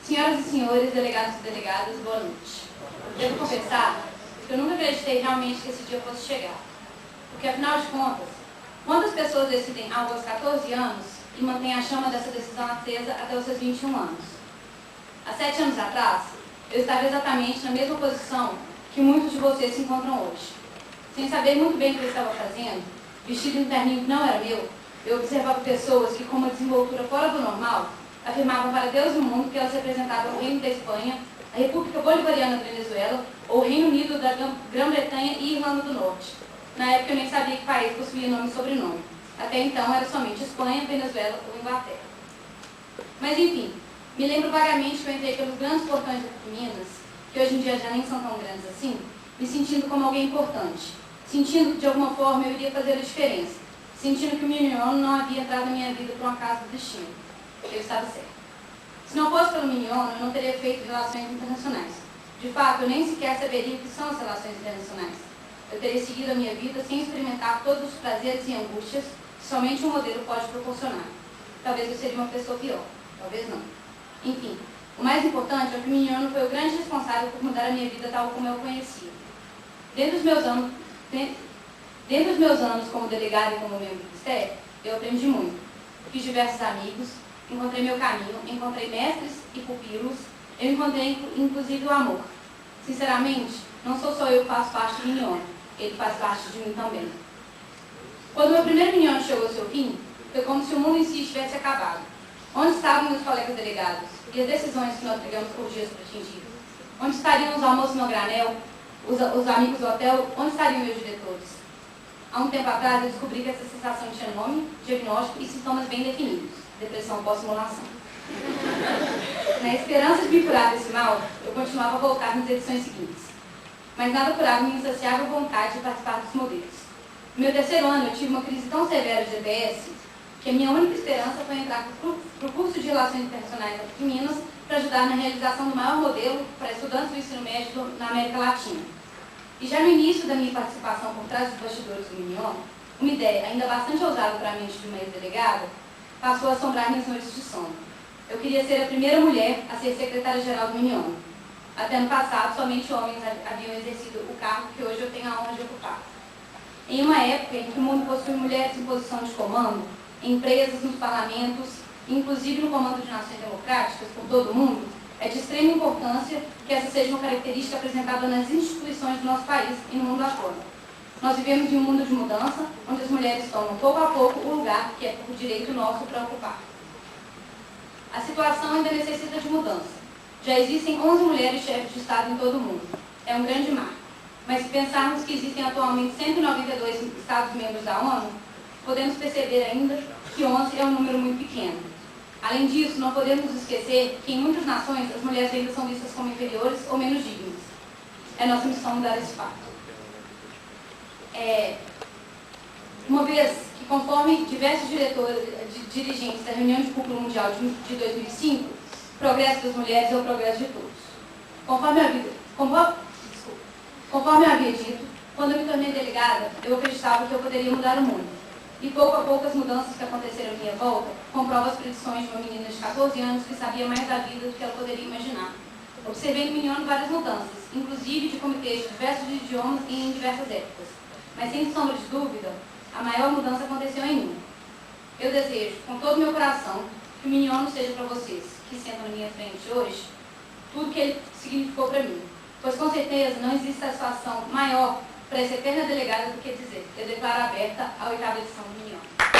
Senhoras e senhores, delegados e delegadas, boa noite. Devo confessar que eu nunca acreditei realmente que esse dia fosse chegar. Porque, afinal de contas, quantas pessoas decidem algo aos 14 anos e mantêm a chama dessa decisão acesa até os seus 21 anos? Há 7 anos atrás, eu estava exatamente na mesma posição que muitos de vocês se encontram hoje. Sem saber muito bem o que eu estava fazendo, vestido em um terninho que não era meu, eu observava pessoas que, com uma desenvoltura fora do normal, afirmavam para Deus e o mundo que elas representavam o Reino da Espanha, a República Bolivariana da Venezuela, ou o Reino Unido da Grã-Bretanha e Irlanda do Norte. Na época eu nem sabia que país possuía nome e sobrenome. Até então era somente Espanha, Venezuela ou Inglaterra. Mas enfim, me lembro vagamente que eu entrei pelos grandes portões de Minas, que hoje em dia já nem são tão grandes assim, me sentindo como alguém importante, sentindo que de alguma forma eu iria fazer a diferença, sentindo que o Minion não havia entrado na minha vida por um acaso do destino. Eu estava certa. Se não fosse pelo Minion, eu não teria feito relações internacionais. De fato, eu nem sequer saberia o que são as relações internacionais. Eu teria seguido a minha vida sem experimentar todos os prazeres e angústias que somente um modelo pode proporcionar. Talvez eu seria uma pessoa pior, talvez não. Enfim, o mais importante é que o Minion foi o grande responsável por mudar a minha vida tal como eu a conhecia. Dentro dos meus anos como delegado e como membro do Ministério, eu aprendi muito. Fiz diversos amigos, encontrei meu caminho, encontrei mestres e pupilos, eu encontrei inclusive o amor. Sinceramente, não sou só eu que faço parte do Minion, ele faz parte de mim também. Quando meu primeiro Minion chegou ao seu fim, foi como se o mundo em si tivesse acabado. Onde estavam meus colegas delegados e as decisões que nós brigamos por dias para atingir? Onde estariam os almoços no granel, os amigos do hotel, onde estariam meus diretores? Há um tempo atrás eu descobri que essa sensação tinha nome, diagnóstico e sintomas bem definidos: depressão pós-simulação. Na esperança de me curar desse mal, eu continuava a voltar nas edições seguintes. Mas nada curava minha insaciável vontade de participar dos modelos. No meu terceiro ano, eu tive uma crise tão severa de GPS que a minha única esperança foi entrar para o curso de Relações Internacionais da PUC Minas para ajudar na realização do maior modelo para estudantes do ensino médio na América Latina. E já no início da minha participação por trás dos bastidores do Minion, uma ideia ainda bastante ousada para a mente de uma ex-delegada passou a assombrar minhas noites de sono. Eu queria ser a primeira mulher a ser secretária-geral do Minion. Até no passado, somente homens haviam exercido o cargo que hoje eu tenho a honra de ocupar. Em uma época em que o mundo possui mulheres em posição de comando, em empresas, nos parlamentos, inclusive no comando de nações democráticas por todo o mundo, é de extrema importância que essa seja uma característica apresentada nas instituições do nosso país e no mundo afora. Nós vivemos em um mundo de mudança, onde as mulheres tomam pouco a pouco o lugar que é por direito nosso para ocupar. A situação ainda necessita de mudança. Já existem 11 mulheres chefes de Estado em todo o mundo. É um grande marco. Mas se pensarmos que existem atualmente 192 Estados-membros da ONU, podemos perceber ainda que 11 é um número muito pequeno. Além disso, não podemos esquecer que em muitas nações as mulheres ainda são vistas como inferiores ou menos dignas. É nossa missão mudar esse fato. Uma vez que, conforme diversos dirigentes da reunião de cúpula mundial de 2005, o progresso das mulheres é o progresso de todos. Conforme eu havia dito, quando eu me tornei delegada, eu acreditava que eu poderia mudar o mundo. E pouco a pouco as mudanças que aconteceram à minha volta comprovam as predições de uma menina de 14 anos que sabia mais da vida do que ela poderia imaginar. Observei no Minion várias mudanças, inclusive de comitês de diversos idiomas e em diversas épocas. Mas sem sombra de dúvida, a maior mudança aconteceu em mim. Eu desejo, com todo o meu coração, que o Minion seja para vocês, que sentam na minha frente hoje, tudo que ele significou para mim. Pois com certeza não existe satisfação maior para essa eterna delegada do que dizer: eu declaro aberta a 8ª edição do Minion.